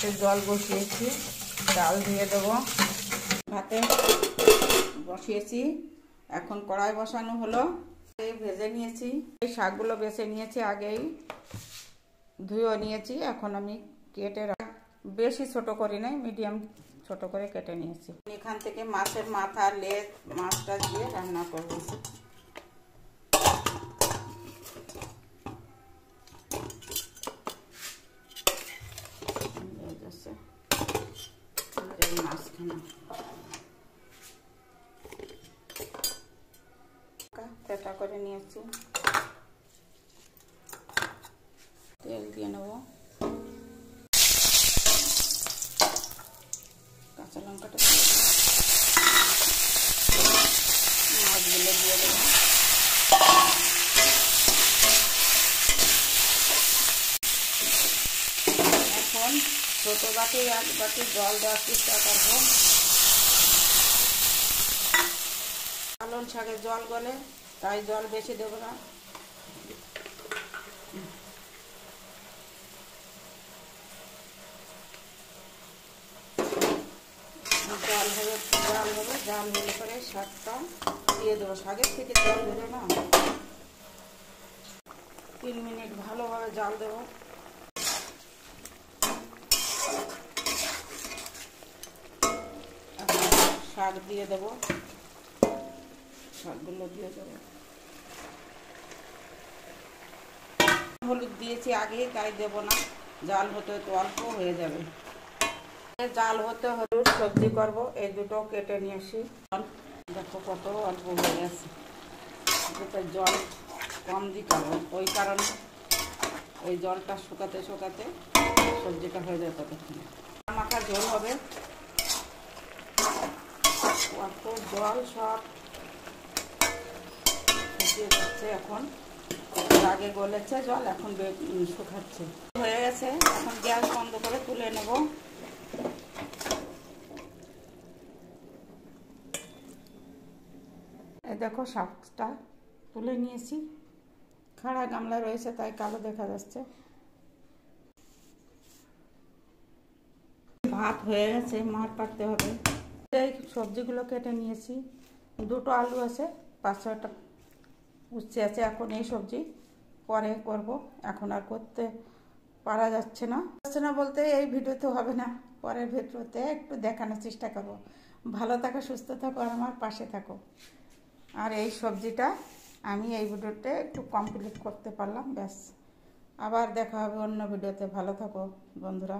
ভাতে জল বসিয়েছি, ডাল দিয়ে দেবো। ভাতে বসিয়েছি, এখন কড়াই বসানো হলো। ভেজে নিয়েছি, এই শাকগুলো বেছে নিয়েছি, আগেই ধুয়ে নিয়েছি। এখন আমি কেটে বেশি ছোট করি নাই, মিডিয়াম ছোট করে কেটে নিয়েছি। এখান থেকে মাছের মাথা, লেজ, মাছটা দিয়ে রান্না করব। পেটা করে নিয়েছি, তেল দিয়ে নেব। কাঁচা লঙ্কাটা দিয়ে দেবো, মাছগুলো দিয়ে দেবো। এখন ছোট বাটি 1 বাটি জল দেওয়ার চেষ্টা করবো। পালং শাকের জল গলে, তাই জল বেশি দেবো না। জাল হলে পরে শাকটা দিয়ে দেবো। শাকের থেকে জল দেবে না, 3 মিনিট ভালোভাবে জাল দেবো। শাক দিয়ে দেবো, শাকগুলো দিয়ে দেবো। হলুদ দিয়েছি আগে, তাই দেবো না, জাল হতে হতে অল্প হয়ে যাবে। জাল হতে হলুদ সবজি করব, এই দুটো কেটে নিয়ে আসি। দেখো কত অল্প হয়ে গেছে, জল কম দিতে হবে, ওই কারণে ওই জলটা শুকাতে শুকাতে সবজিটা হয়ে যাবে। ততক্ষণে মাখা ঝোল হবে, অল্প জল সব শুকিয়ে যাচ্ছে। এখন আগে গলেছে জল, এখন শুকাচ্ছে হয়ে গেছে। এখন গ্যাস বন্ধ করে তুলে নেব। এই দেখো শাকটা তুলে নিয়েছি, খাড়া গামলা রয়েছে তাই কালো দেখা যাচ্ছে। ভাত হয়ে গেছে, মার পাততে হবে। এই সবজিগুলো কেটে নিয়েছি, 2টো আলু আছে, 5-6টা উচ্ছে আছে। এখন এই সবজি পরে করব, এখন আর করতে পারা যাচ্ছে না বলতে এই ভিডিওতে হবে না, পরের ভিডিওতে একটু দেখানোর চেষ্টা করব। ভালো থাকো, সুস্থ থাকো, আর আমার পাশে থাকো। আর এই সবজিটা আমি এই ভিডিওতে একটু কমপ্লিট করতে পারলাম, ব্যাস। আবার দেখা হবে অন্য ভিডিওতে। ভালো থাকো বন্ধুরা।